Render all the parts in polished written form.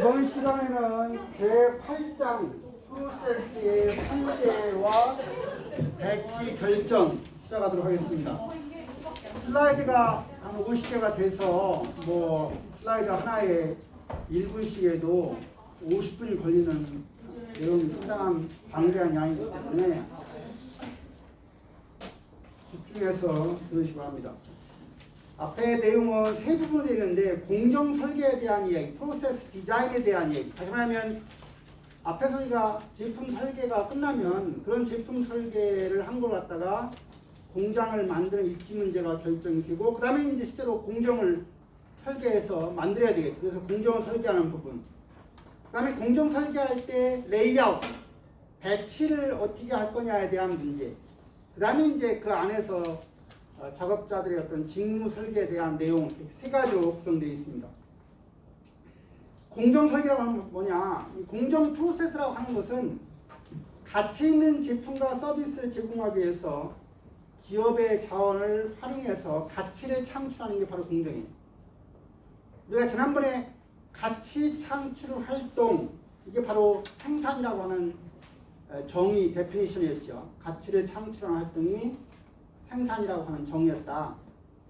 이번 시간에는 제8장 프로세스의 설계와 배치 결정 시작하도록 하겠습니다. 슬라이드가 한 50개가 돼서 슬라이드 하나에 1분씩에도 50분이 걸리는 이런 상당한 방대한 양이기 때문에 집중해서 들으시기 바랍니다. 앞에 내용은 세 부분이 되는데 공정 설계에 대한 이야기, 프로세스 디자인에 대한 이야기. 다시 말하면 앞에서 우리가 제품 설계가 끝나면 그런 제품 설계를 한 걸 갖다가 공장을 만드는 입지 문제가 결정이 되고 그 다음에 이제 실제로 공정을 설계해서 만들어야 되겠죠. 그래서 공정을 설계하는 부분. 그 다음에 공정 설계할 때 레이아웃, 배치를 어떻게 할 거냐에 대한 문제. 그 다음에 이제 그 안에서 작업자들의 어떤 직무 설계에 대한 내용 세 가지로 구성되어 있습니다. 공정 설계라고 하면 뭐냐? 공정 프로세스라고 하는 것은 가치 있는 제품과 서비스를 제공하기 위해서 기업의 자원을 활용해서 가치를 창출하는 게 바로 공정이에요. 우리가 지난번에 가치 창출 활동, 이게 바로 생산이라고 하는 정의, 데피니션이었죠. 가치를 창출하는 활동이 생산이라고 하는 정의였다.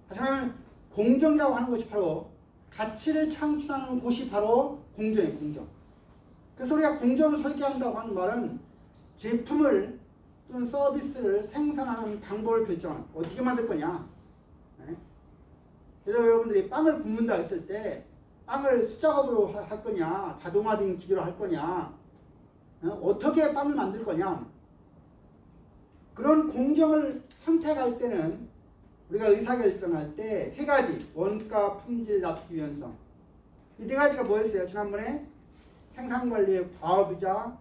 다시 말하면 공정이라고 하는 것이 바로 가치를 창출하는 곳이 바로 공정이에요. 공정. 그래서 우리가 공정을 설계한다고 하는 말은 제품을 또는 서비스를 생산하는 방법을 결정하는, 어떻게 만들 거냐. 네? 여러분들이 빵을 굽는다 했을 때 빵을 수작업으로 할 거냐, 자동화된 기계로 할 거냐, 어떻게 빵을 만들 거냐. 그런 공정을 선택할 때는 우리가 의사결정할 때 세 가지, 원가, 품질, 납기 유연성. 이 네 가지가 뭐였어요? 지난번에 생산관리의 과업이자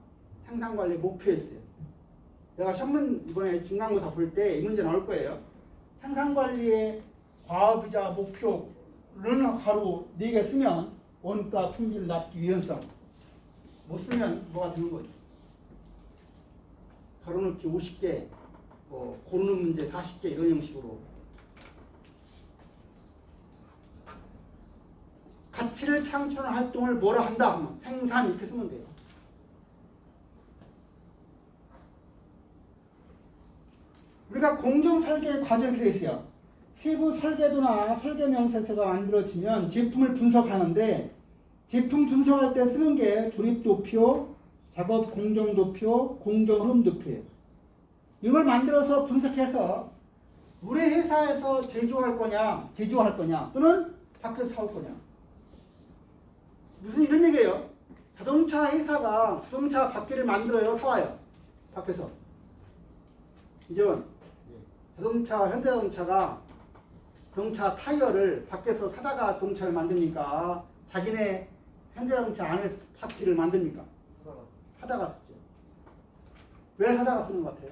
생산관리의 목표였어요. 내가 시험문 이번에 중간고사 볼 때 이 문제 나올 거예요. 생산관리의 과업이자 목표는 바로 4개 쓰면 원가, 품질, 납기 유연성. 못 쓰면 뭐가 되는 거죠? 가로넣기 50개, 고르는 문제 40개 이런 형식으로 가치를 창출하는 활동을 뭐라 한다 하면 생산 이렇게 쓰면 돼요. 우리가 공정 설계의 과정이 이렇게 있어요. 세부 설계도나 설계 명세서가 만들어지면 제품을 분석하는데 제품 분석할 때 쓰는 게 조립도표, 작업 공정도표, 공정 흐름도표예요. 이걸 만들어서 분석해서 우리 회사에서 제조할 거냐 또는 밖에서 사올 거냐. 무슨 이런 얘기예요? 자동차 회사가 자동차 바퀴를 만들어요, 사와요? 밖에서. 이제 자동차 현대자동차가 자동차 타이어를 밖에서 사다가 자동차를 만듭니까? 자기네 현대자동차 안에서 바퀴를 만듭니까? 사다가 쓰죠. 왜 사다가 쓰는 것 같아요?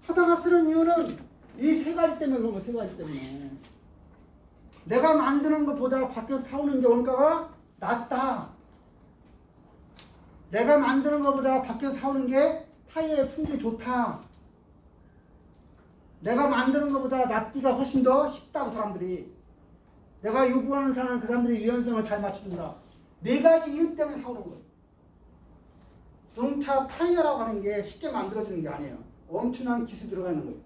사다가 쓰는 이유는 이 세 가지 때문에 그런 거, 세 가지 때문에. 내가 만드는 것보다 밖에서 사오는 게 원가가 낮다. 내가 만드는 것보다 밖에서 사오는 게 타이어의 품질이 좋다. 내가 만드는 것보다 납기가 훨씬 더 쉽다고 사람들이. 내가 요구하는 사람은 그 사람들이 유연성을 잘 맞춰준다. 네 가지 이유 때문에 사오는 거예요. 자동차 타이어라고 하는 게 쉽게 만들어지는 게 아니에요. 엄청난 기술이 들어가 있는 거예요.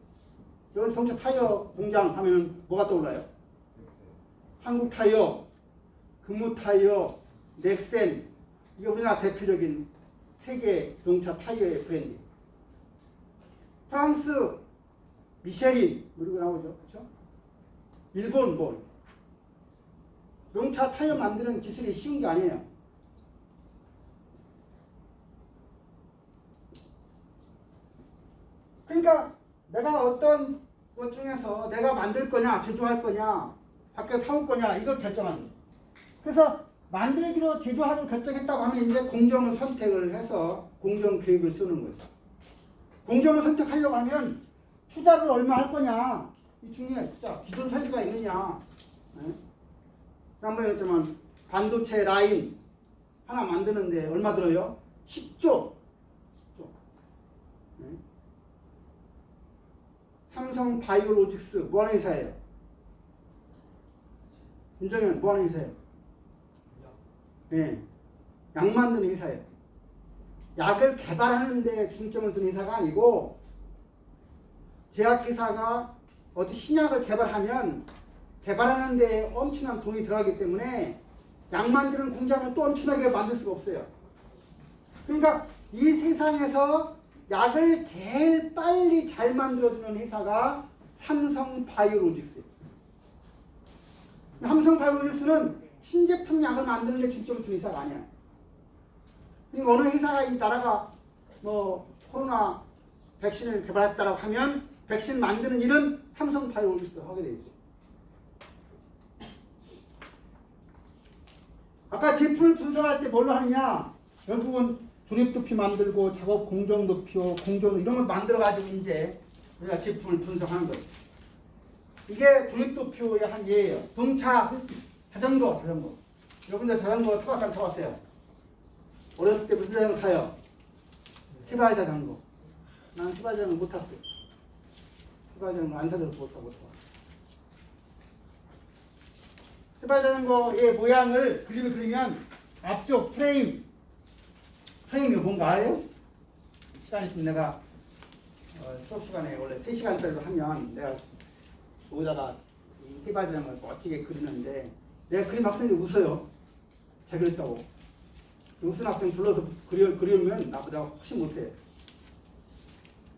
여기 자동차 타이어 공장 하면 뭐가 떠올라요? 한국 타이어, 금우 타이어, 넥센. 이게 우리나라 대표적인 세계 자동차 타이어의 브랜드. 프랑스, 미쉐린, 이런 거 나오죠. 그렇죠? 일본 자동차 타이어 만드는 기술이 쉬운 게 아니에요. 그러니까 내가 어떤 것 중에서 내가 만들 거냐, 제조할 거냐, 밖에서 사올 거냐, 이걸 결정하는 거예요. 그래서 만들기로 제조하기로 결정했다고 하면 이제 공정을 선택을 해서 공정 계획을 세우는 거죠. 공정을 선택하려고 하면 투자를 얼마 할 거냐, 이 중요해. 투자. 기존 설계가 있느냐. 네? 한번 했지만 반도체 라인 하나 만드는데 얼마 들어요? 10조. 네? 삼성 바이오로직스 무한회사예요. 윤정현 뭐 하는 회사예요? 네, 약 만드는 회사예요. 약을 개발하는 데 중점을 둔 회사가 아니고 제약회사가 어떤 신약을 개발하면 개발하는 데 엄청난 돈이 들어가기 때문에 약 만드는 공장을 또 엄청나게 만들 수가 없어요. 그러니까 이 세상에서 약을 제일 빨리 잘 만들어주는 회사가 삼성바이오로직스예요. 삼성바이오로직스는 신제품 약을 만드는 데 중점을 둔 회사가 아니야. 그러니까 어느 회사가 이 나라가 뭐 코로나 백신을 개발했다라고 하면 백신 만드는 일은 삼성바이오로직스가 하게 돼 있어요. 아까 제품을 분석할 때 뭘로 하느냐? 결국은 조립도피 만들고 작업 공정도표, 공정 이런 걸 만들어가지고 이제 우리가 제품을 분석하는 거예요. 이게 조립도표의 한 예예요. 동차, 자전거. 여러분들 자전거 타봤어요? 어렸을 때 무슨 자전거 타요? 세발 자전거. 난 세발 자전거 못 탔어요. 세발 자전거 안 사줘서 못 타고. 세발 자전거의 모양을 그림을 그리면 앞쪽 프레임이 뭔가 알아요? 시간 있으면 내가 수업 시간에 원래 3시간짜리로 하면 내가 여기다가 이 세발 자전거를 멋지게 그리는데 내가 그림 학생들이 웃어요. 잘 그렸다고. 웃은 학생 불러서 그리면 나보다 훨씬 못해.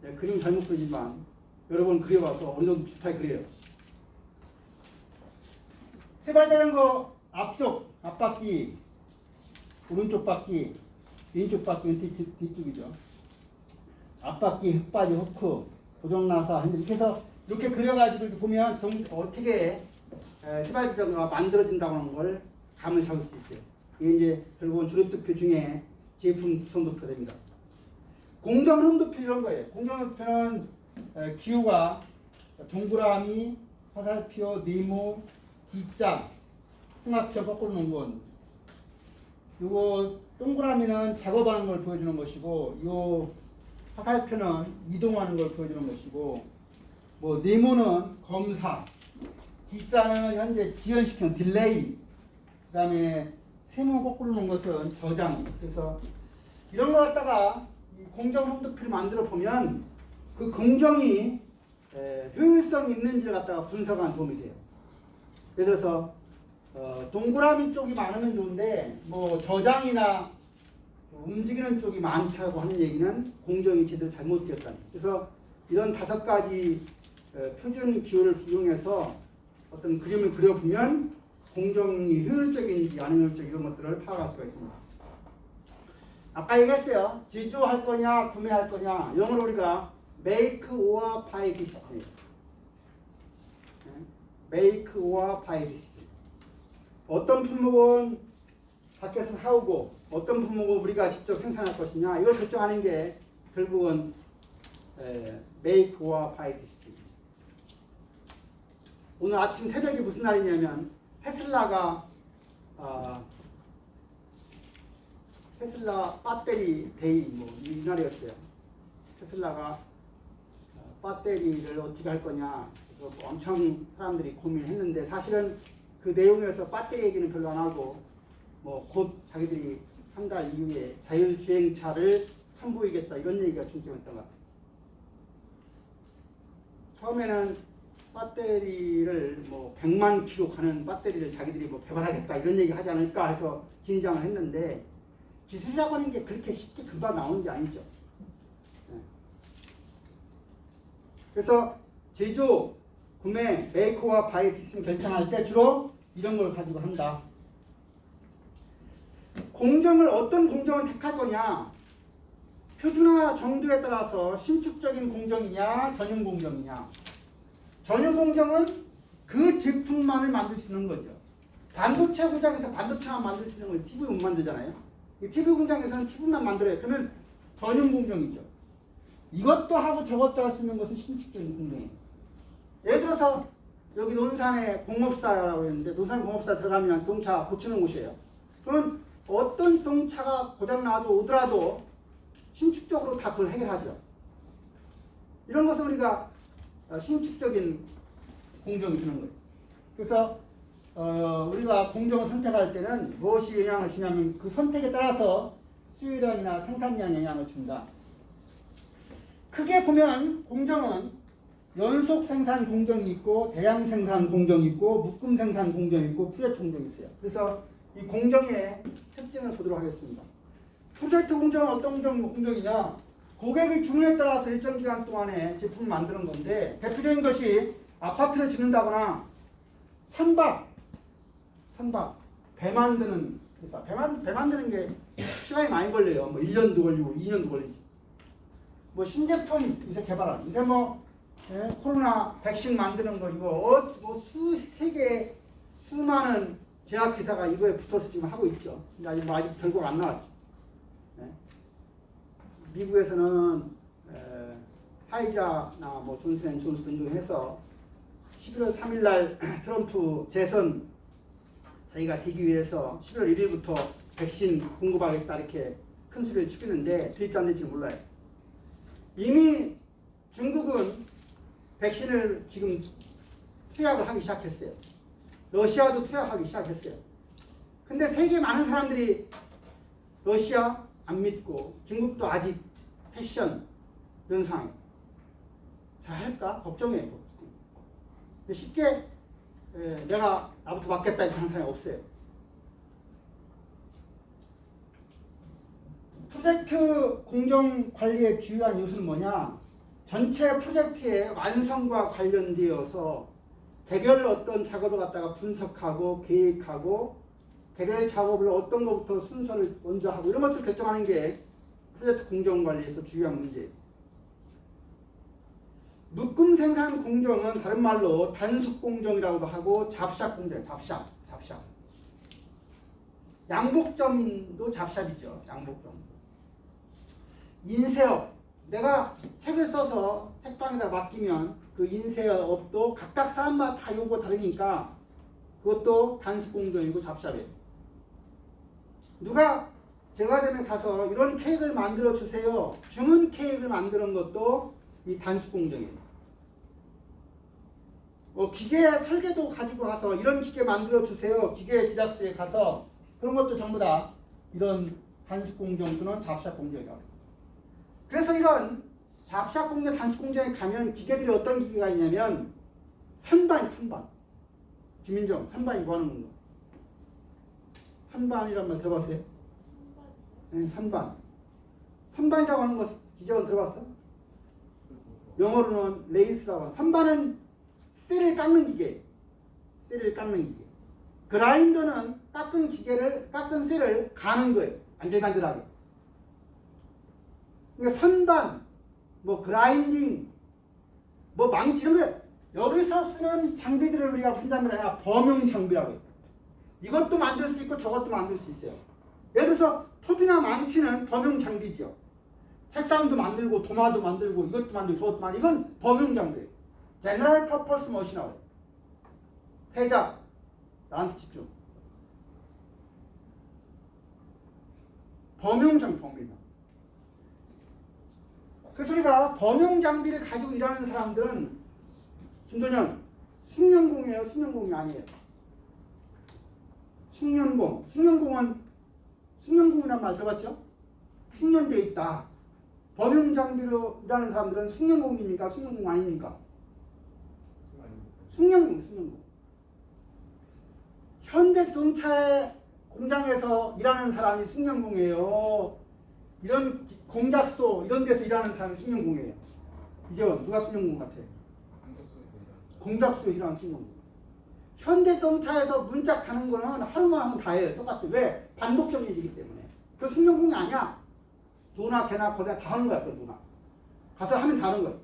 내가 그림 잘못 그리지만 여러 번 그려봐서 어느 정도 비슷하게 그려요. 세발 자전거 앞쪽 앞바퀴, 오른쪽 바퀴, 왼쪽 바퀴는 뒤쪽이죠. 앞바퀴, 흙바지, 후크, 고정나사 이렇게 해서 이렇게 그려가지고 이렇게 보면 어떻게 세발 자전거가 만들어진다고 하는 걸 감을 잡을 수 있어요. 이게 이제 결국은 조립도표 중에 제품 구성도표가 됩니다. 공정 흐름도표 이런 거예요. 공정 흐름도표는 기호가 동그라미, 화살표, 네모, D자, 승합표 거꾸로 놓은 건. 요거 동그라미는 작업하는 걸 보여주는 것이고, 요 화살표는 이동하는 걸 보여주는 것이고, 뭐 네모는 검사, D자는 현재 지연시키는 딜레이, 그 다음에 세모 거꾸로 놓은 것은 저장. 그래서 이런 거 갖다가 공정 흐름도표를 만들어 보면 그 공정이 효율성 있는지를 갖다가 분석하는 도움이 돼요. 예를 들어서 동그라미 쪽이 많으면 좋은데 뭐 저장이나 움직이는 쪽이 많다고 하는 얘기는 공정이 제대로 잘못되었다. 그래서 이런 5가지 표준 기호를 이용해서 어떤 그림을 그려보면 공정이 효율적인지 안 효율적인 이런 것들을 파악할 수가 있습니다. 아까 얘기했어요. 제조할 거냐 구매할 거냐. 영어로 우리가 make or buy decision. make or buy decision. 어떤 품목은 밖에서 사오고 어떤 품목은 우리가 직접 생산할 것이냐 이걸 결정하는 게 결국은 make or buy decision. 오늘 아침 새벽에 무슨 날이냐면 테슬라가 테슬라 배터리 데이 뭐 이 날이었어요. 테슬라가 배터리를 어떻게 할 거냐 그래서 엄청 사람들이 고민했는데 사실은 그 내용에서 배터리 얘기는 별로 안 하고 뭐 곧 자기들이 한 달 이후에 자율주행차를 선보이겠다 이런 얘기가 중점이었던 것 같아요. 처음에는 배터리를 뭐 100만 킬로 가는 배터리를 자기들이 뭐 개발하겠다 이런 얘기 하지 않을까 해서 긴장을 했는데 기술이라고 하는 게 그렇게 쉽게 금방 나오는 게 아니죠. 그래서 제조, 구매, 메이커와 바이 디시전 결정할 때 주로 이런 걸 가지고 한다. 공정을 어떤 공정을 택할 거냐? 표준화 정도에 따라서 신축적인 공정이냐, 전용 공정이냐. 전용 공정은 그 제품만을 만들 수 있는 거죠. 반도체 공장에서 반도체만 만들 수 있는 거예요. TV 못 만들잖아요. TV 공장에서는 TV만 만들어요. 그러면 전용 공정이죠. 이것도 하고 저것도 할 수 있는 것은 신축적인 공정이에요. 예를 들어서 여기 논산에 공업사라고 했는데 논산 공업사 들어가면 자동차 고치는 곳이에요. 그러면 어떤 자동차가 고장나도 오더라도 신축적으로 다 그걸 해결하죠. 이런 것을 우리가 신축적인 공정이 주는 거예요. 그래서 우리가 공정을 선택할 때는 무엇이 영향을 주냐면 그 선택에 따라서 수율량이나 생산량 영향을 준다. 크게 보면 공정은 연속 생산 공정이 있고 대량 생산 공정이 있고 묶음 생산 공정이 있고 프로젝트 공정이 있어요. 그래서 이 공정의 특징을 보도록 하겠습니다. 프로젝트 공정은 어떤 공정이냐? 고객의 주문에 따라서 일정 기간 동안에 제품을 만드는 건데 대표적인 것이 아파트를 짓는다거나 선박, 배 만드는 회사. 배 만드는 게 시간이 많이 걸려요. 뭐 1년도 걸리고 2년도 걸리지. 뭐 신제품 이제 개발하는. 이제 뭐 코로나 백신 만드는 거 이거 뭐 세계 수많은 제약 기사가 이거에 붙어서 지금 하고 있죠. 근데 아직 결과가 안 나왔죠. 미국에서는 화이자나 뭐 존슨앤존슨 등등해서 11월 3일 날 트럼프 재선 자기가 되기 위해서 11월 1일부터 백신 공급하겠다 이렇게 큰 소리를 치는데 될지 안 될지 몰라요. 이미 중국은 백신을 지금 투약을 하기 시작했어요. 러시아도 투약하기 시작했어요. 근데 세계 많은 사람들이 러시아 안 믿고 중국도 아직 패션 이런 상황 잘 할까 걱정해요. 쉽게 내가 나부터 맞겠다 이렇게 하는 사람이 없어요. 프로젝트 공정 관리의 주요한 요소는 뭐냐? 전체 프로젝트의 완성과 관련되어서 개별 어떤 작업을 갖다가 분석하고 계획하고 개별 작업을 어떤 것부터 순서를 먼저 하고 이런 것들을 결정하는 게 프로젝트 공정 관리에서 중요한 문제예요. 묶음 생산 공정은 다른 말로 단순 공정이라고도 하고 잡샵 공정, 잡샵. 양복점도 잡샵이죠. 양복점. 인쇄업. 내가 책을 써서 책방에다 맡기면 그 인쇄업도 각각 사람마다 다 요거 다르니까 그것도 단순 공정이고 잡샵이에요. 누가 제과점에 가서 이런 케이크를 만들어 주세요. 주문 케이크를 만드는 것도 이 단순 공정이에요. 기계 설계도 가지고 가서 이런 기계 만들어 주세요. 기계 제작소에 가서 그런 것도 전부 다 이런 단순 공정 또는 잡샵 공정이라고. 그래서 이런 잡샵 공정, 단순 공정에 가면 기계들이 어떤 기계가 있냐면 선반. 김민정, 선반이 뭐 하는 건가? 선반이란 말 들어봤어요? 네, 선반. 선반이라고 하는 거 기적은 들어봤어? 영어로는 레이스라고 하는. 선반은 쇠를 깎는 기계. 그라인더는 깎은 쇠를 가는 거예요. 안질간질하게. 그러니까 선반, 뭐 그라인딩, 뭐 망치 이런 거 여기서 쓰는 장비들을 우리가 무슨 장비를 하냐? 범용 장비라고 해요. 이것도 만들 수 있고 저것도 만들 수 있어요. 예를 들어서 톱이나 망치는 범용 장비죠. 책상도 만들고 도마도 만들고 이것도 만들고 저것도 만들고 이건 범용 장비예요. 제너럴 퍼포스 머신이라고 해요. 회자 나한테 집중. 범용 장비. 그래서 우리가 범용 장비를 가지고 일하는 사람들은 김도년 숙련공이에요? 숙련공이 아니에요? 숙련공이란 말 들어봤죠? 숙련되어 있다. 범용 장비로 일하는 사람들은 숙련공입니까? 숙련공 아닙니까? 숙련공. 현대자동차의 공장에서 일하는 사람이 숙련공이에요. 이런 공작소 이런 데서 일하는 사람이 숙련공이에요. 이제 누가 숙련공 같아? 공작소에서 일하는 숙련공. 현대자동차에서 문짝 가는 거는 하루만 하면 다 해요. 똑같아. 왜? 반복적인 일이기 때문에. 그 숙련공이 아니야. 노나 개나 거나 다 하는 거야. 그 누나. 가서 하면 다 하는 거야.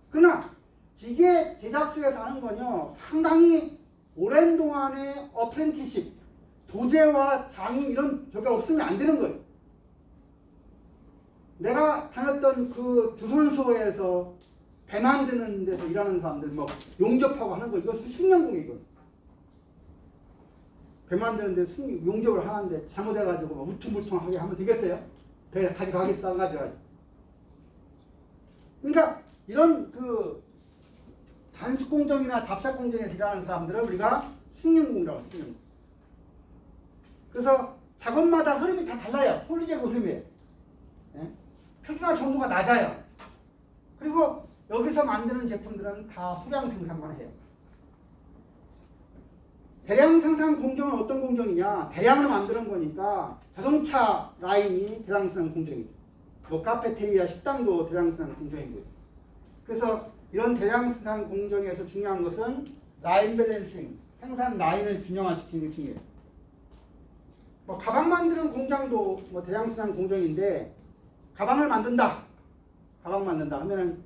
그러나 기계 제작소에서 하는 건요. 상당히 오랜 동안의 어프렌티십, 도제와 장인 이런 저게 없으면 안 되는 거예요. 내가 다녔던 그 조선소에서 배 만드는 데서 일하는 사람들 뭐 용접하고 하는 거 이거 숙련공이거든. 배 만드는 데 용접을 하는데 잘못해가지고 뭐 울퉁불퉁하게 하면 되겠어요? 배 가져가겠어? 안 가져가지. 그러니까 이런 그 단수 공정이나 잡사 공정에서 일하는 사람들은 우리가 숙련공이라고 해요. 숙련공. 그래서 작업마다 흐름이 다 달라요. 폴리제고 흐름이. 예? 표준화 정도가 낮아요. 그리고 여기서 만드는 제품들은 다 소량 생산만 해요. 대량 생산 공정은 어떤 공정이냐? 대량으로 만드는 거니까 자동차 라인이 대량 생산 공정이고, 뭐 카페테리아 식당도 대량 생산 공정이고요. 그래서 이런 대량 생산 공정에서 중요한 것은 라인 밸런싱, 생산 라인을 균형화시키는 게 중요해요. 뭐 가방 만드는 공장도 뭐 대량 생산 공정인데, 가방을 만든다, 가방 만든다 하면은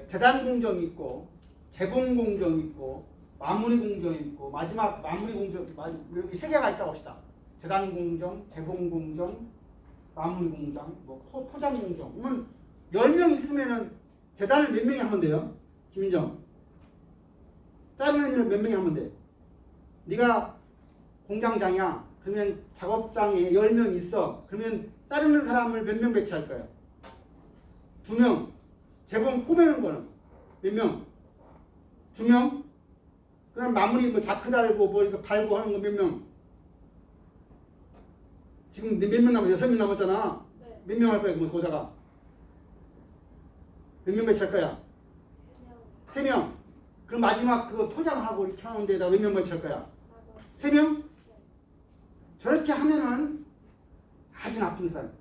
재단 공정이 있고, 재봉 공정이 있고, 마무리 공정이 있고, 마지막 마무리 공정, 여기 세 개가 있다고 합시다. 재단 공정, 재봉 공정, 마무리 공정, 뭐 포장 공정. 그러면 10명 있으면은 재단을 몇 명이 하면 돼요? 김인정. 자르는 일을 몇 명이 하면 돼? 네가 공장장이야. 그러면 작업장에 10명 있어. 그러면 자르는 사람을 몇 명 배치할 거야? 2명. 재봉 포매는 거는 몇 명? 2명. 그냥 마무리 뭐 자크 달고 뭐 이거 달고 하는 거 몇 명? 지금 몇 명 남았어? 6명 남았잖아. 네. 몇 명 할 거야? 그럼 고사가 몇 명 배치할 거야? 3명. 그럼 마지막 그 포장하고 이렇게 하는 데다 몇 명 배치할 거야? 3명? 저렇게 하면은 아주 나쁜 사람.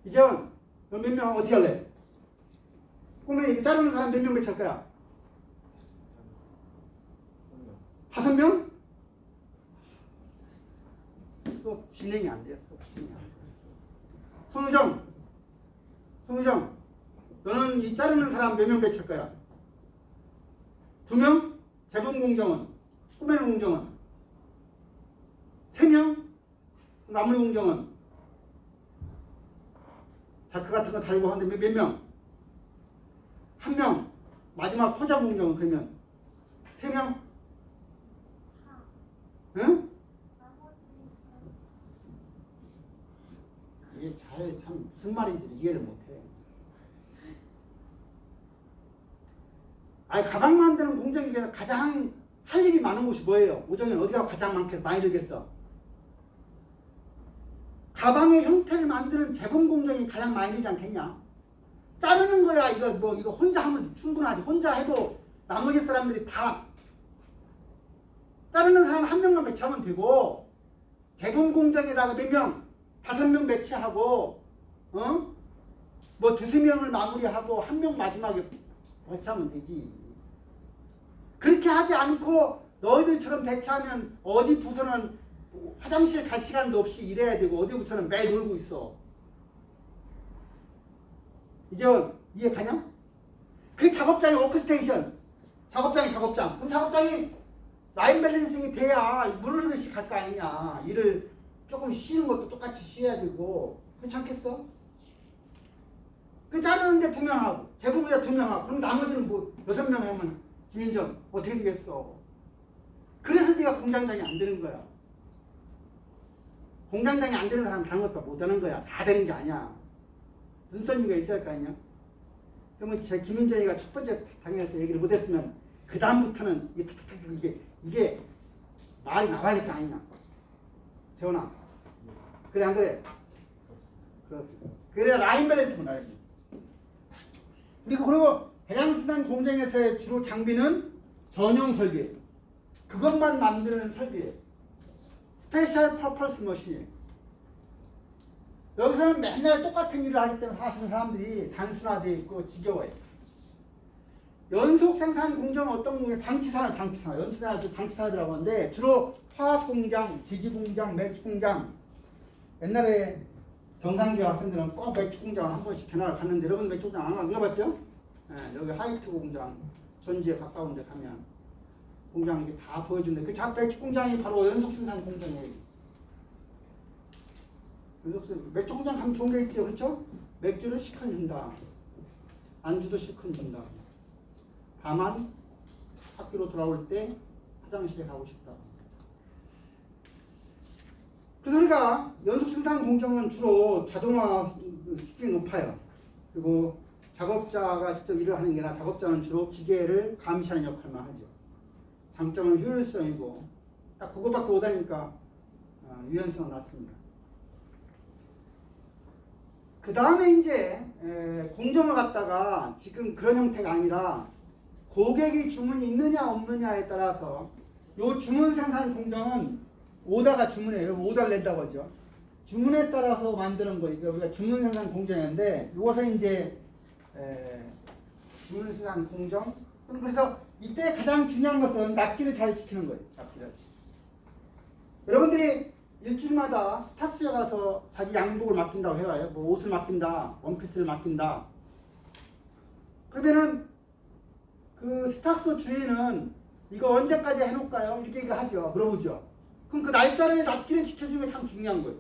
이제 너 몇 명 어떻게 할래? 그러면 이거 자르는 사람 몇 명 배치할 거야? 5명? 수업 진행이 안 돼. 수업 진행이 안 돼. 송유정, 너는 이 자르는 사람 몇 명 배치할 거야? 2명? 재봉 공정은? 꾸매는 공정은? 3명? 마무리 공정은? 자크 같은 거 달고 하는데 몇 명? 1명? 마지막 포장 공정은 그러면? 3명? 응? 이게 참 무슨 말인지 이해를 못해. 아니 가방 만드는 공정 중에서 가장 할 일이 많은 곳이 뭐예요? 오정현 어디가 가장 많이 들겠어? 가방의 형태를 만드는 재봉 공정이 가장 많이 들지 않겠냐? 자르는 거야 이거 혼자 하면 충분하지. 혼자 해도 나머지 사람들이 다 자르는 사람 1명만 배치하면 되고, 재봉 공정에다가 몇 명? 5명 배치하고, 뭐 2~3명을 마무리하고 1명 마지막에 배치하면 되지. 그렇게 하지 않고 너희들처럼 배치하면 어디 부서는 화장실 갈 시간도 없이 일해야 되고 어디 부서는 매 놀고 있어. 이제 이해 가냐? 그 작업장이 워크스테이션, 작업장. 그럼 작업장이 라인 밸런싱이 돼야 물 흐르듯이 갈 거 아니냐. 일을 조금 쉬는 것도 똑같이 쉬어야 되고. 그렇지 않겠어? 그 자르는데 2명 하고 재봉에다 2명 하고 그럼 나머지는 뭐 6명 하면 김인정 어떻게 되겠어? 그래서 네가 공장장이 안 되는 거야. 공장장이 안 되는 사람 다른 것도 못 하는 거야. 다 되는 게 아니야. 눈썰미가 있어야 할 거 아니냐? 그러면 제 김인정이가 첫 번째 당에서 얘기를 못했으면 그 다음부터는 이게 말이 나와야 될 거 아니냐? 재원아, 그래 안 그래? 그렇습니다. 그래야 라인 밸런스를 알지. 그리고 대량 생산 공정에서의 주로 장비는 전용 설비, 그것만 만드는 설비예요. 스페셜 퍼포스 머신. 여기서는 맨날 똑같은 일을 하기 때문에 하시는 사람들이 단순화되어 있고 지겨워요. 연속 생산 공정은 어떤 공정? 장치산업. 장치산업이라고 하는데 주로 화학 공장, 지지 공장, 맥주 공장. 옛날에 경상지 학생들은 꼭 맥주 공장 한 번씩 견학을 갔는데 여러분 맥주 공장 안 가봤죠? 네, 여기 하이트 공장 전지에 가까운 데 가면 공장 이게 다 보여주는데 그 맥주 공장이 바로 연속 생산 공장이에요. 맥주 공장 가면 좋은 게 있죠, 그렇죠? 맥주를 시큰 준다, 안주도 시큰 준다. 다만 학교로 돌아올 때 화장실에 가고 싶다. 그래서 우리가 연속 생산 공정은 주로 자동화 수준이 높아요. 그리고 작업자가 직접 일을 하는 게 아니라 작업자는 주로 기계를 감시하는 역할만 하죠. 장점은 효율성이고 딱 그거밖에 못하니까 유연성은 낮습니다. 그 다음에 이제 공정을 갖다가 지금 그런 형태가 아니라 고객이 주문이 있느냐 없느냐에 따라서 요 주문 생산 공정은 오다가 주문이에요. 오다를 낸다고 하죠. 주문에 따라서 만드는 거 이거 우리가 주문 생산 공정인데 이것은 이제 주문 생산 공정. 그래서 이때 가장 중요한 것은 납기를 잘 지키는 거예요. 납기를. 여러분들이 일주일마다 스탁수에 가서 자기 양복을 맡긴다고 해봐요. 뭐 옷을 맡긴다, 원피스를 맡긴다. 그러면은 그 스탁수 주인은 이거 언제까지 해놓을까요? 이렇게 얘기를 하죠. 물어보죠. 그럼 그 날짜를 납기를 지켜주는 게 참 중요한 거예요.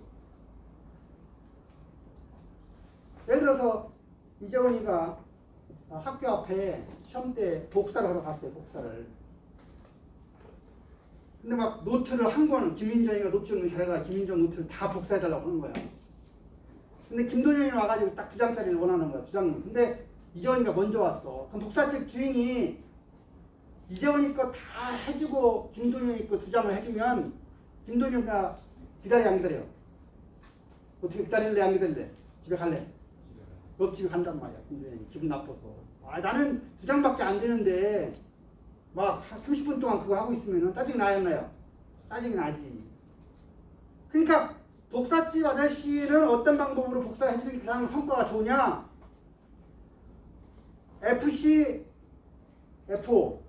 예를 들어서 이재원이가 학교 앞에 시험 때 복사를 하러 갔어요. 복사를. 근데 막 노트를 한 권, 김민정이가 노트 주는 자기가 김민정 노트를 다 복사해달라고 하는 거야. 근데 김도현이 와가지고 딱 2장짜리를 원하는 거야. 2장. 근데 이재원이가 먼저 왔어. 그럼 복사책 주인이 이재원이 거 다 해주고 김도현이 거 2장을 해주면 김도현이가 기다려 안 기다려? 어떻게 기다릴래 안 기다릴래? 집에 갈래? 옆집에 간단 말이야. 김도현이 기분 나빠서. 나는 2장밖에 안 되는데 막 30분 동안 그거 하고 있으면 짜증 나요, 안 나요? 짜증이 나지. 그러니까 복사집 아저씨는 어떤 방법으로 복사해주는 게 가장 성과가 좋으냐? FC, F5,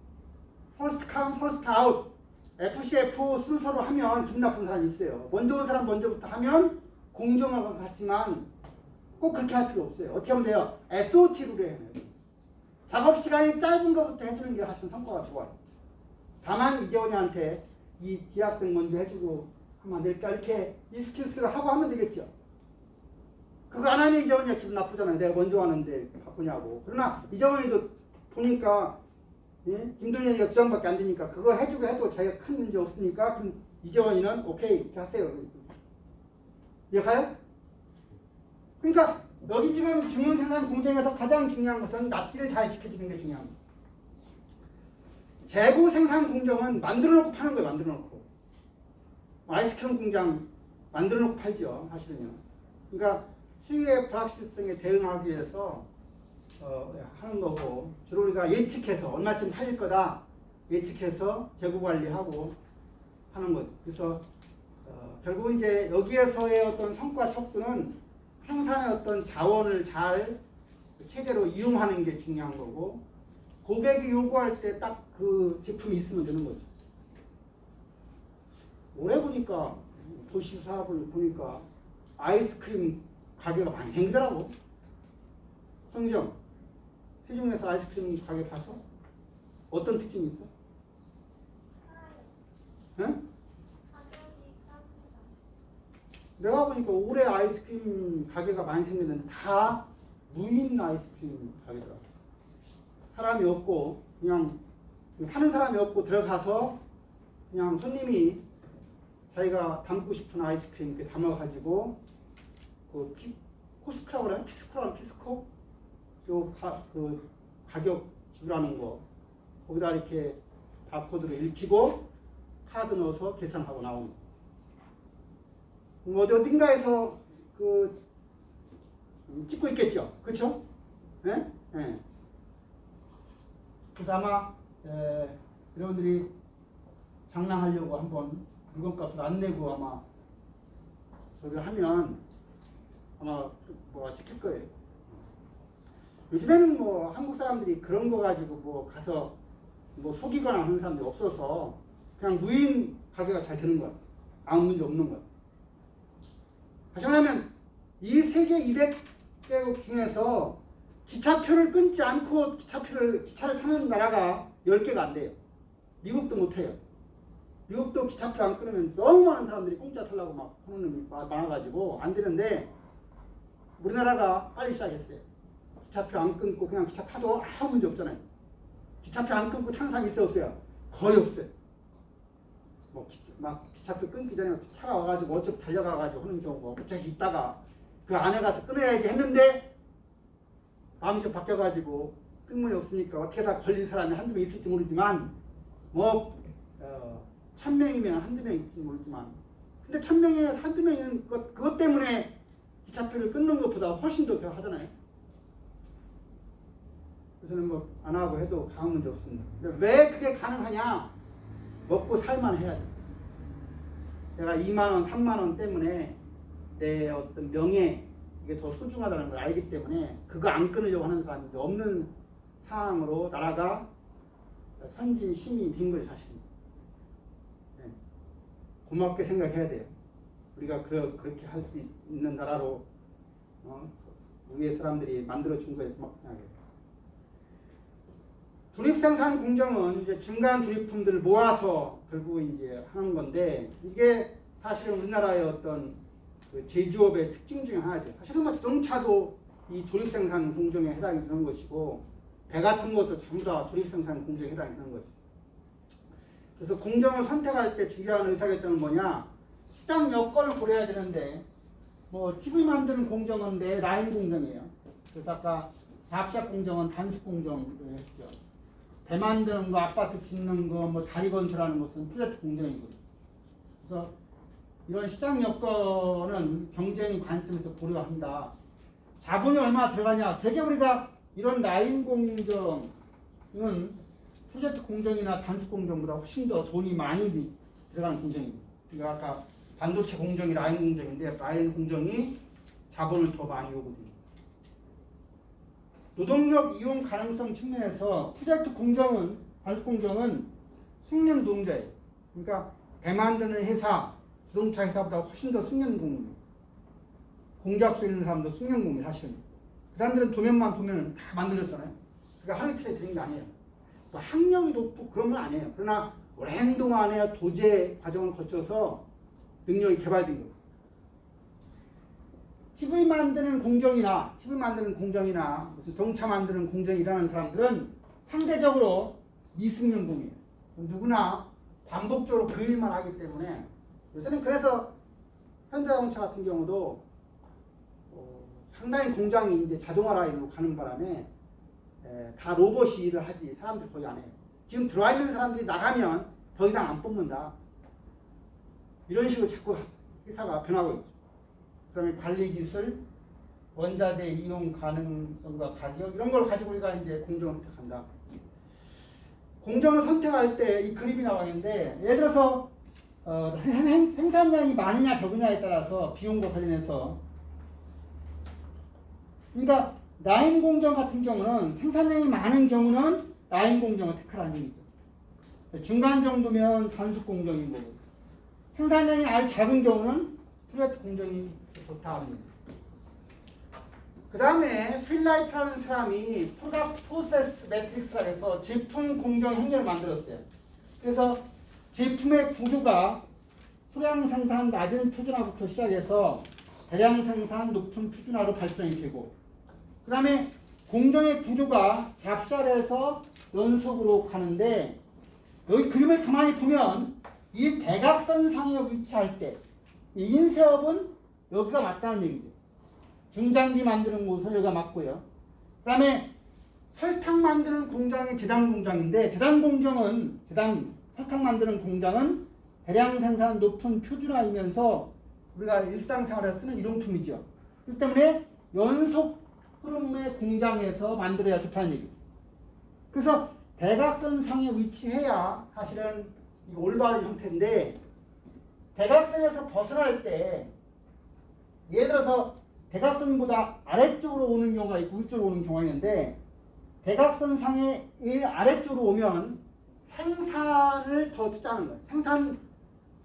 First come, first out. FC, F5 순서로 하면 기분 나쁜 사람이 있어요. 먼저 온 사람 먼저부터 하면 공정하고 같지만 꼭 그렇게 할 필요 없어요. 어떻게 하면 돼요? SOT로 해야 돼요. 작업 시간이 짧은 것부터 해주는 게 사실 성과가 좋아요. 다만 이재원이한테 이 D학생 먼저 해주고 하면 안 될까? 이렇게 이 스킬스를 하고 하면 되겠죠. 그거 안 하면 이재원이가 기분 나쁘잖아요. 내가 먼저 왔는데 바꾸냐고. 그러나 이재원이도 보니까 김동현이가 2장밖에 안 되니까 그거 해주고 해도 자기가 큰 문제 없으니까 그럼 이재원이는 오케이 이렇게 하세요. 이해가요? 그러니까 여기 지금 주문 생산 공정에서 가장 중요한 것은 납기를 잘 지켜주는 게 중요합니다. 재고 생산 공정은 만들어 놓고 파는 거예요. 만들어 놓고. 아이스크림 공장 만들어 놓고 팔죠. 사실은요. 그러니까 수요의 불확실성에 대응하기 위해서 하는 거고 주로 우리가 예측해서 얼마쯤 팔릴 거다 예측해서 재고 관리하고 하는 것. 그래서 결국 이제 여기에서의 어떤 성과 척도는 생산의 어떤 자원을 잘 최대로 이용하는 게 중요한 거고 고객이 요구할 때 딱 그 제품이 있으면 되는 거죠. 올해 보니까 도시 사업을 보니까 아이스크림 가게가 많이 생기더라고. 성정, 세종에서 아이스크림 가게 봤어? 어떤 특징이 있어? 응? 내가 보니까 올해 아이스크림 가게가 많이 생겼는데 다 무인 아이스크림 가게더라고. 사람이 없고 그냥 파는 사람이 없고 들어가서 그냥 손님이 자기가 담고 싶은 아이스크림 이렇게 담아가지고 그 코스크라고 그래? 피스코? 그 가격 지불하는 거 거기다 이렇게 바코드를 읽히고 카드 넣어서 계산하고 나오는 거. 뭐 어딘가에서 그 찍고 있겠죠, 그렇죠? 네? 네. 그래서 아마 여러분들이 장난하려고 한번 물건값을 안 내고 아마 저기를 하면 아마 뭐가 찍힐 거예요. 요즘에는 뭐 한국 사람들이 그런 거 가지고 뭐 가서 뭐 속이거나 하는 사람들이 없어서 그냥 무인 가게가 잘 되는 거야. 아무 문제 없는 거야. 다시 말하면 이 세계 200개국 중에서 기차표를 끊지 않고 기차를 타는 나라가 10개가 안 돼요. 미국도 못 해요. 미국도 기차표 안 끊으면 너무 많은 사람들이 공짜 타려고 막 하는 놈이 많아가지고 안 되는데 우리나라가 빨리 시작했어요. 기차표 안 끊고 그냥 기차 타도 아무 문제 없잖아요. 기차표 안 끊고 타는 사람이 있어요, 없어요? 거의 없어요. 뭐 기차표 끊기 전에 차가 와가지고 어차피 달려가가지고 하는 경우가 어차피 있다가 그 안에 가서 끊어야지 했는데 마음이 좀 바뀌어가지고 쓸모이 없으니까 어떻게 다 걸린 사람이 한두 명 있을지 모르지만 뭐 1000명이면 한두 명 있을지 모르지만 근데 1000명에 한두 명은 그것 때문에 기차표를 끊는 것보다 훨씬 더 하잖아요. 그래서는 뭐 안 하고 해도 아무 문제 없습니다. 왜 그게 가능하냐? 먹고 살만 해야 돼. 내가 2만 원, 3만 원 때문에 내 어떤 명예 이게 더 소중하다는 걸 알기 때문에 그거 안 끊으려고 하는 사람이 없는 상황으로 나라가 선진 시민이 된 거예요, 사실은. 네. 고맙게 생각해야 돼요. 우리가 그렇게 할 수 있는 나라로 위에 사람들이 만들어준 거에 고맙게 생각해야 돼요. 두립생산 공정은 이제 중간 두립품들을 모아서 결국 이제 하는 건데 이게 사실은 우리나라의 어떤 그 제조업의 특징 중에 하나죠. 사실은 뭐 자동차도 이 조립생산 공정에 해당이 되는 것이고 배 같은 것도 전부 다 조립생산 공정에 해당이 되는 거죠. 그래서 공정을 선택할 때 중요한 의사결정은 뭐냐? 시장 여건을 고려해야 되는데 뭐 TV 만드는 공정은 내 라인 공정이에요. 그래서 아까 잡샷 공정은 단수 공정으로 했죠. 배 만드는 거, 아파트 짓는 거, 뭐 다리 건설하는 것은 프로젝트 공정이고. 그래서 이런 시장 여건은 경쟁의 관점에서 고려한다. 자본이 얼마나 들어가냐? 되게 우리가 이런 라인 공정은 프로젝트 공정이나 단수 공정보다 훨씬 더 돈이 많이 들어가는 공정입니다. 그러니까 아까 반도체 공정이 라인 공정인데 라인 공정이 자본을 더 많이 요구합니다. 노동력 이용 가능성 측면에서 프로젝트 공정은 단수 공정은 숙련 노동자예요. 그러니까 배 만드는 회사, 자동차 회사보다 훨씬 더 숙련 공무. 공작소 있는 사람도 숙련 공무 사실은. 그 사람들은 도면만 보면 다 만들었잖아요. 그러니까 하루 이틀에 되는 게 아니에요. 또 학력이 높고 그런 건 아니에요. 그러나 오랜 동안의 도제 과정을 거쳐서 능력이 개발된 거예요. TV 만드는 공정이나 무슨 자동차 만드는 공정이 일하는 사람들은 상대적으로 미숙련 공이에요. 누구나 반복적으로 그 일만 하기 때문에 요새는 그래서 현대자동차 같은 경우도 상당히 공장이 이제 자동화 라인으로 가는 바람에 다 로봇이 일을 하지 사람들 거의 안 해요. 지금 들어와 있는 사람들이 나가면 더 이상 안 뽑는다. 이런 식으로 자꾸 회사가 변하고 있죠. 그 다음에 관리 기술, 원자재 이용 가능성과 가격 이런 걸 가지고 우리가 이제 공정을 선택한다. 공정을 선택할 때 이 그림이 나오는데 예를 들어서 생산량이 많으냐 적으냐에 따라서 비용과 관련해서 그러니까 라인 공정 같은 경우는 생산량이 많은 경우는 라인 공정을 택하라는 얘기죠. 중간 정도면 단수 공정인 거고 생산량이 아주 작은 경우는 프로젝트 공정이 좋다 합니다. 그 다음에 필라이트라는 사람이 프로세스 매트릭스라 해서 제품 공정 행렬을 만들었어요. 그래서 제품의 구조가 소량 생산 낮은 표준화부터 시작해서 대량 생산 높은 표준화로 발전이 되고 그 다음에 공정의 구조가 잡샷에서 연속으로 가는데 여기 그림을 가만히 보면 이 대각선상에 위치할 때 이 인쇄업은 여기가 맞다는 얘기죠. 중장비 만드는 곳은 여기가 맞고요. 그 다음에 설탕 만드는 공장이 제당 공장인데 설탕 만드는 공장은 대량 생산 높은 표준화이면서 우리가 일상생활에 쓰는 일용품이죠. 그렇기 때문에 연속 흐름의 공장에서 만들어야 좋다는 얘기죠. 그래서 대각선상에 위치해야 사실은 올바른 형태인데 대각선에서 벗어날 때 예를 들어서 대각선보다 아래쪽으로 오는 경우가 있고 위쪽으로 오는 경우가 있는데 대각선상에 아래쪽으로 오면 생산을 더 투자하는 거예요.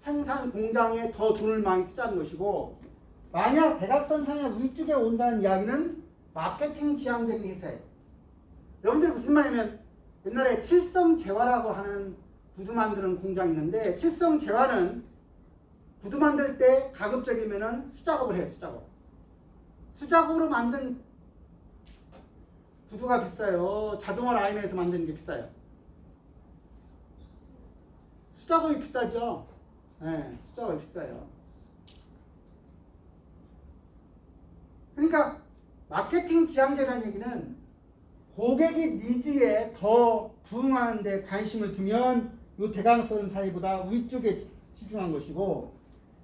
생산 공장에 더 돈을 많이 투자하는 것이고 만약 대각선상의 위쪽에 온다는 이야기는 마케팅 지향적인 회사예요. 여러분들 무슨 말이냐면 옛날에 칠성재화라고 하는 구두 만드는 공장이 있는데 칠성재화는 구두 만들 때 가급적이면은 수작업을 해요. 수작업으로 만든 구두가 비싸요. 자동화 라인에서 만드는 게 비싸요. 수작업이 비싸죠. 네, 수작업이 비싸요. 그러니까 마케팅 지향제라는 얘기는 고객의 니즈에 더 부응하는 데 관심을 두면 이 대각선 사이보다 위쪽에 집중한 것이고,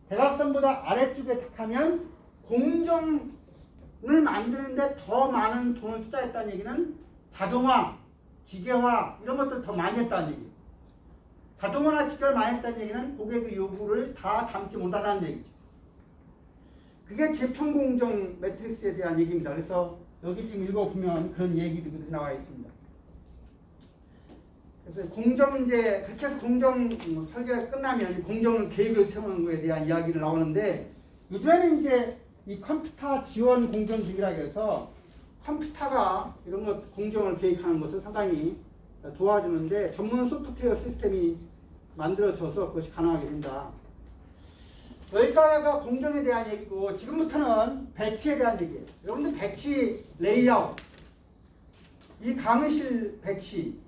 대각선보다 아래쪽에 택하면 공정을 만드는데 더 많은 돈을 투자했다는 얘기는 자동화, 기계화 이런 것들을 더 많이 했다는 얘기예요. 자동화나 기계를 많이 했다는 얘기는 고객의 요구를 다 담지 못한다는 얘기죠. 그게 제품 공정 매트릭스에 대한 얘기입니다. 그래서 여기 지금 읽어보면 그런 얘기들이 나와 있습니다. 그래서 공정 이제 그렇게 해서 공정 설계가 끝나면 공정은 계획을 세우는 것에 대한 이야기를 나오는데, 요즘에는 이제 이 컴퓨터 지원 공정 기기라고 해서 컴퓨터가 이런 것 공정을 계획하는 것을 상당히 도와주는데 전문 소프트웨어 시스템이 만들어져서 그것이 가능하게 된다. 여기까지가 공정에 대한 얘기고, 지금부터는 배치에 대한 얘기예요. 여러분들 배치 레이아웃, 이 강의실 배치,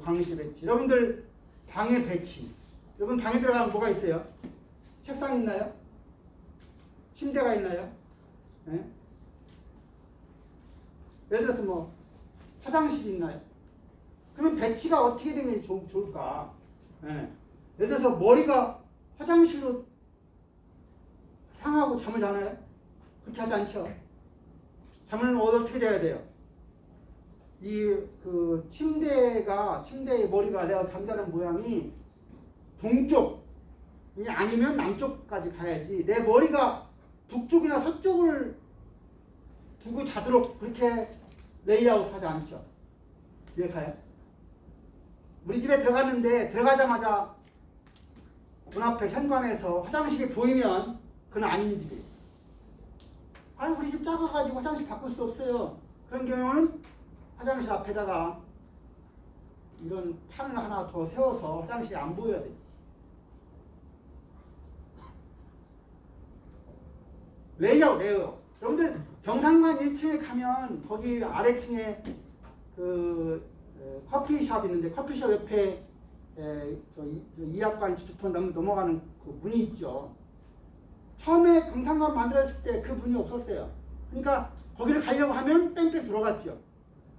강의실 배치, 여러분들 방의 배치. 여러분 방에 들어가면 뭐가 있어요? 책상 있나요? 침대가 있나요? 네? 예를 들어서 뭐 화장실이 있나요? 그러면 배치가 어떻게 되는 게 좋을까? 네. 예를 들어서 머리가 화장실로 향하고 잠을 자나요? 그렇게 하지 않죠. 잠을 어떻게 자야 돼요? 침대의 머리가 내가 잠자는 모양이 동쪽 아니면 남쪽까지 가야지, 내 머리가 북쪽이나 서쪽을 두고 자도록 그렇게 레이아웃 하지 않죠. 이해 가요? 우리 집에 들어갔는데 들어가자마자 문 앞에 현관에서 화장실이 보이면 그건 아닌 집이에요. 아니 우리 집 작아가지고 화장실 바꿀 수 없어요. 그런 경우는 화장실 앞에다가 이런 판을 하나 더 세워서 화장실이 안 보여야 돼요. 레이아웃. 여러분들 경상관 1층에 가면 거기 아래층에 그 커피숍 있는데, 커피숍 옆에 이합관 주주폰 넘어가는 그 문이 있죠. 처음에 경상관 만들었을 때 그 문이 없었어요. 그러니까 거기를 가려고 하면 뺑뺑 들어갔죠.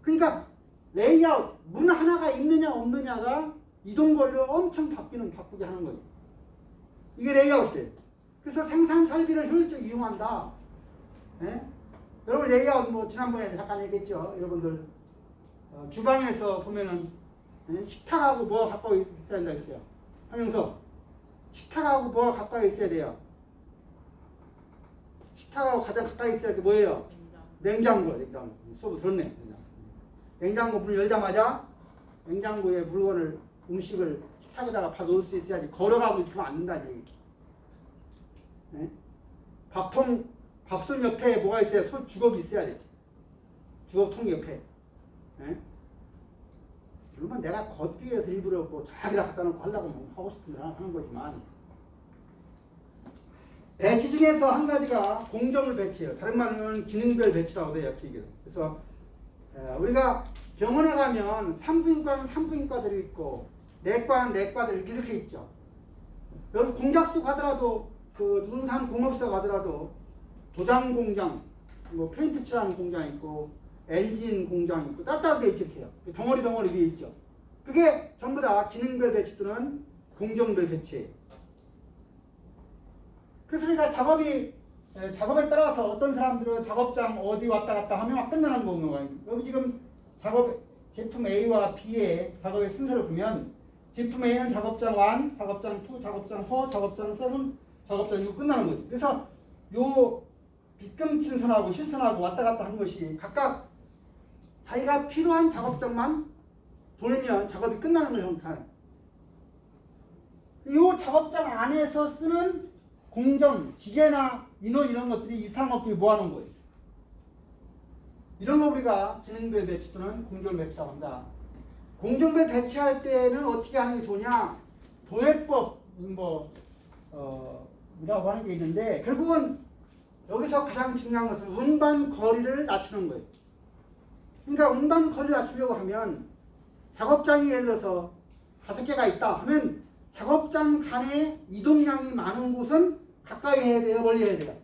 그러니까 레이아웃, 문 하나가 있느냐 없느냐가 이동거리를 엄청 바꾸게 하는 거예요. 이게 레이아웃이에요. 그래서 생산 설비를 효율적으로 이용한다. 네? 여러분 레이아웃 뭐 지난번에 잠깐 얘기했죠. 여러분들 주방에서 보면은 식탁하고 뭐가 가까이 있어야 된다 했어요. 하면서 식탁하고 뭐가 가까이 있어야 돼요. 식탁하고 가장 가까이 있어야 돼 뭐예요? 냉장고. 수업 들었네. 냉장고 문을 열자마자 냉장고에 물건을, 음식을 식탁에다가 다 넣을 수 있어야지. 걸어가고 있으면 안 된다는 얘기. 네? 밥솥 옆에 뭐가 있어야 주걱이 있어야 돼. 주걱통 옆에. 네? 물론 내가 걷기 위해서 일부러 뭐 저기다 갖다 놓고 하려고 하고 싶은 대로 하는 거지만, 배치 중에서 한 가지가 공정을 배치해요. 다른 말로는 기능별 배치라고 해요. 그래서 우리가 병원에 가면 산부인과는 산부인과들이 있고 내과는 내과들이 이렇게 있죠. 여기 공작소 가더라도, 그 눈산 공업소 가더라도 도장 공장, 뭐 페인트 칠하는 공장 있고 엔진 공장 있고 따따로 돼 있죠. 이렇게요. 덩어리 위에 있죠. 그게 전부 다 기능별 배치 또는 공정별 배치예요. 그래서 우리가 작업에 따라서 어떤 사람들은 작업장 어디 왔다 갔다 하면 막 끝나는 거 없는 거예요. 여기 지금 제품 A와 B의 작업의 순서를 보면 제품 A는 작업장 1, 작업장 2, 작업장 4, 작업장 7, 작업장 6 끝나는 거예요. 그래서 요 빗금친선하고 실선하고 왔다 갔다 한 것이 각각 자기가 필요한 작업장만 돌면 작업이 끝나는 걸 형성하는. 이 작업장 안에서 쓰는 공정, 기계나 인원 이런 것들이 이상업들이 모아놓은 거예요. 이런 거 우리가 기능별 배치 또는 공정 배치라고 한다. 공정별 배치할 때는 어떻게 하는 게 좋냐? 도해법 이라고 하는 게 있는데, 결국은 여기서 가장 중요한 것은 운반 거리를 낮추는 거예요. 그러니까 운반 거리를 낮추려고 하면 작업장이 예를 들어서 5개가 있다 하면 작업장 간의 이동량이 많은 곳은 가까이 해야 돼요? 멀리 해야 돼요?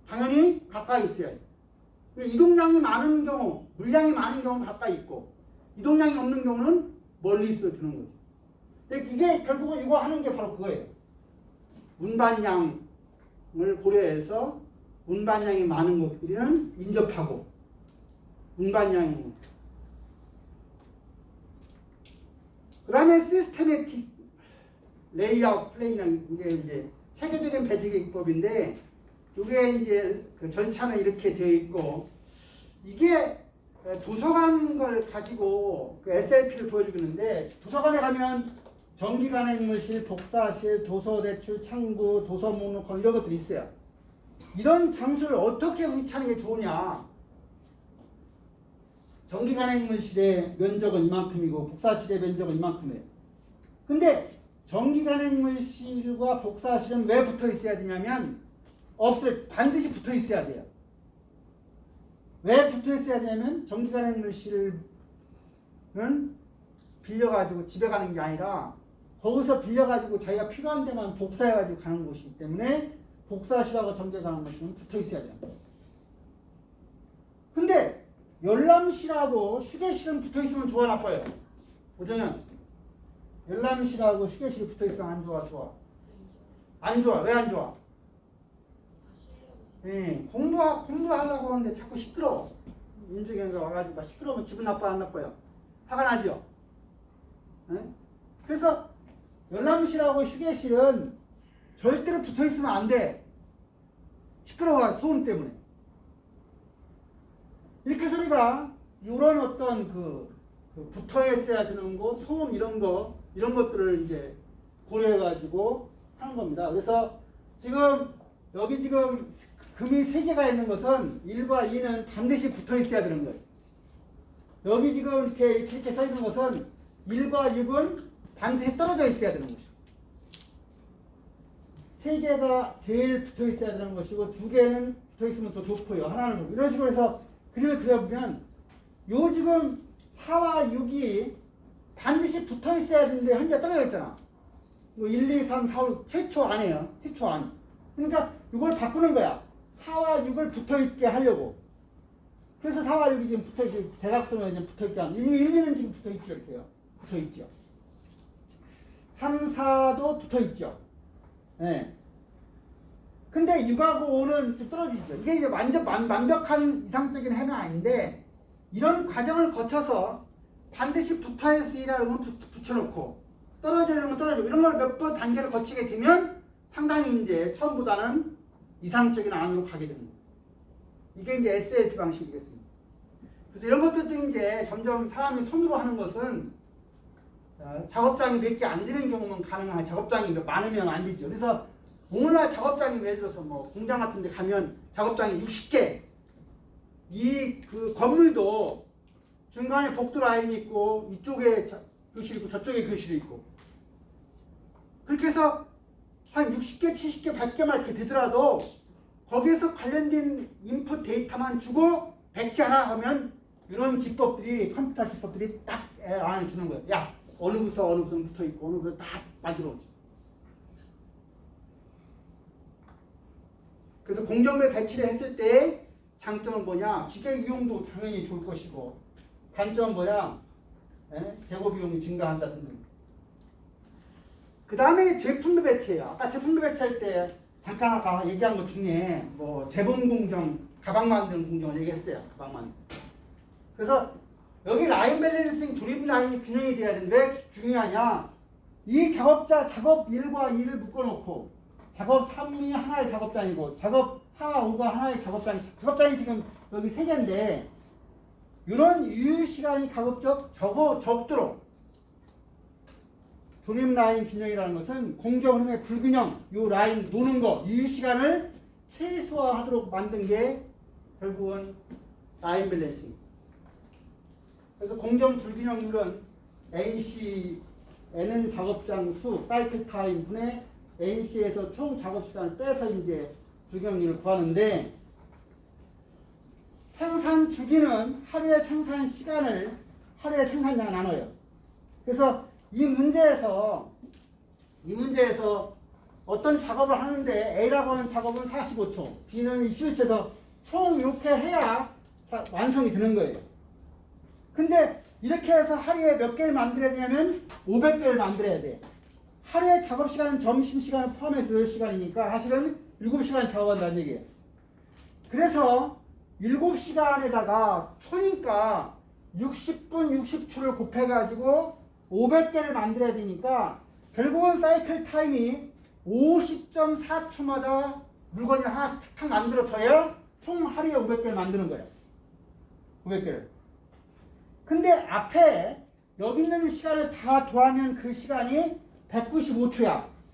당연히 가까이 있어야 돼요. 이동량이 많은 경우, 물량이 많은 경우는 가까이 있고 이동량이 없는 경우는 멀리 있어 주는 거죠. 이게 결국은 이거 하는 게 바로 그거예요. 운반량을 고려해서 운반량이 많은 것들은 인접하고 운반량이 그 다음에 시스테매틱 레이아웃 플레이라는 게 이제 체계적인 배치 기법인데 이게 이제 그 전차는 이렇게 되어 있고 이게 도서관 걸 가지고 그 SLP를 보여주는데 도서관에 가면 전기간행물실, 복사실, 도서대출, 창구, 도서 목록 이런 것들이 있어요. 이런 장소를 어떻게 위치하는 게 좋으냐? 전기간행물실의 면적은 이만큼이고 복사실의 면적은 이만큼이에요. 근데 전기간행물실과 복사실은 왜 붙어 있어야 되냐면 없어요. 반드시 붙어 있어야 돼요. 왜 붙어 있어야 되냐면 전기간행물실은 빌려가지고 집에 가는 게 아니라 거기서 빌려가지고 자기가 필요한 데만 복사해가지고 가는 곳이기 때문에 복사실하고 전기간행물실은 붙어 있어야 돼요. 근데 열람실하고 휴게실은 붙어 있으면 좋아 나빠요? 오정현, 열람실하고 휴게실이 붙어 있으면 안 좋아 좋아? 안 좋아. 왜 안 좋아? 공부하려고 하는데 자꾸 시끄러워. 윤주경이가 와가지고 막 시끄러우면 기분 나빠 안 나빠요? 화가 나죠? 그래서 열람실하고 휴게실은 절대로 붙어 있으면 안 돼. 시끄러워 소음 때문에. 이렇게 소리가 이런 어떤 그 붙어 있어야 되는 거, 소음 이런 것들을 이제 고려해가지고 하는 겁니다. 그래서 여기 지금 금이 3개가 있는 것은 1과 2는 반드시 붙어 있어야 되는 거예요. 여기 지금 이렇게 써 있는 것은 1과 6은 반드시 떨어져 있어야 되는 것이고 3개가 제일 붙어 있어야 되는 것이고 2개는 붙어 있으면 더 좋고요. 하나는 이런 식으로 해서 그림을 그려보면 요 지금 4와 6이 반드시 붙어 있어야 되는데 현재 떨어져 있잖아. 1, 2, 3, 4, 5 최초 안이에요. 최초 안. 그러니까 이걸 바꾸는 거야. 4와 6을 붙어 있게 하려고. 그래서 4와 6이 지금 붙어 있게 대각선으로 지금 붙어 있게 하는. 1, 2는 지금 붙어 있죠. 이렇게요. 붙어 있죠. 3, 4도 붙어 있죠. 네. 근데 6하고 5는 좀 떨어지죠. 이게 이제 완전 완벽한 이상적인 해는 아닌데 이런 과정을 거쳐서 반드시 붙어 있으라고 붙여놓고 떨어지려면 떨어지고 이런 걸 몇 번 단계를 거치게 되면 상당히 이제 처음보다는 이상적인 안으로 가게 됩니다. 이게 이제 SLP 방식이겠습니다. 그래서 이런 것들도 이제 점점 사람이 손으로 하는 것은 작업장이 몇 개 안 되는 경우는 가능한 작업장이 많으면 안 되죠. 그래서 오늘날 작업장이 예를 들어서 뭐 공장 같은 데 가면 작업장이 60개 그 건물도 중간에 복도 라인이 있고 이쪽에 교실이 있고 저쪽에 교실이 있고 그렇게 해서 한 60개, 70개, 100개만 이렇게 되더라도 거기에서 관련된 인풋 데이터만 주고 배치하라 하면 이런 기법들이 컴퓨터 기법들이 딱 안에 주는 거예요. 야 어느 부서 어느 부서는 붙어 있고 어느 부서 다 만들어 오죠. 그래서 공정별 배치를 했을 때 장점은 뭐냐? 기계 이용도 당연히 좋을 것이고 단점은 뭐냐? 재고 비용이 증가한다 등등. 그 다음에 제품별 배치예요. 아까 제품별 배치할 때 잠깐 아까 얘기한 것 중에 뭐 재봉 공정, 가방 만드는 공정을 얘기했어요. 가방 만드는. 그래서 여기 라인 밸런싱 조립 라인이 균형이 돼야 되는데 왜 중요하냐? 이 작업자 작업 1과 2를 묶어놓고 작업 3이 하나의 작업장이고 작업 4와 5가 하나의 작업장이 지금 여기 3개인데 이런 유효 시간이 가급적 적도록 조립 라인 균형이라는 것은 공정 흐름의 불균형, 이 라인 노는 거, 유효 시간을 최소화하도록 만든 게 결국은 라인 밸런싱. 그래서 공정 불균형률은 NC는 작업장 수, 사이클 타임 분의 NC에서 총 작업 시간을 빼서 이제 불균형률을 구하는데 생산 주기는 하루의 생산 시간을 하루의 생산량을 나눠요. 그래서 이 문제에서 어떤 작업을 하는데 A라고 하는 작업은 45초, B는 21초에서 총 이렇게 해야 완성이 되는 거예요. 근데 이렇게 해서 하루에 몇 개를 만들어야 되냐면 500개를 만들어야 돼. 하루에 작업시간은 점심시간을 포함해서 10시간이니까 사실은 7시간 작업한다는 얘기예요. 그래서 7시간에다가 초니까 60분 60초를 곱해가지고 500개를 만들어야 되니까 결국은 사이클 타임이 50.4초마다 물건이 하나씩 탁탁 만들어져야 총 하루에 500개를 만드는 거예요. 500개를. 근데 앞에 여기 있는 시간을 다 더하면 그 시간이 195초야.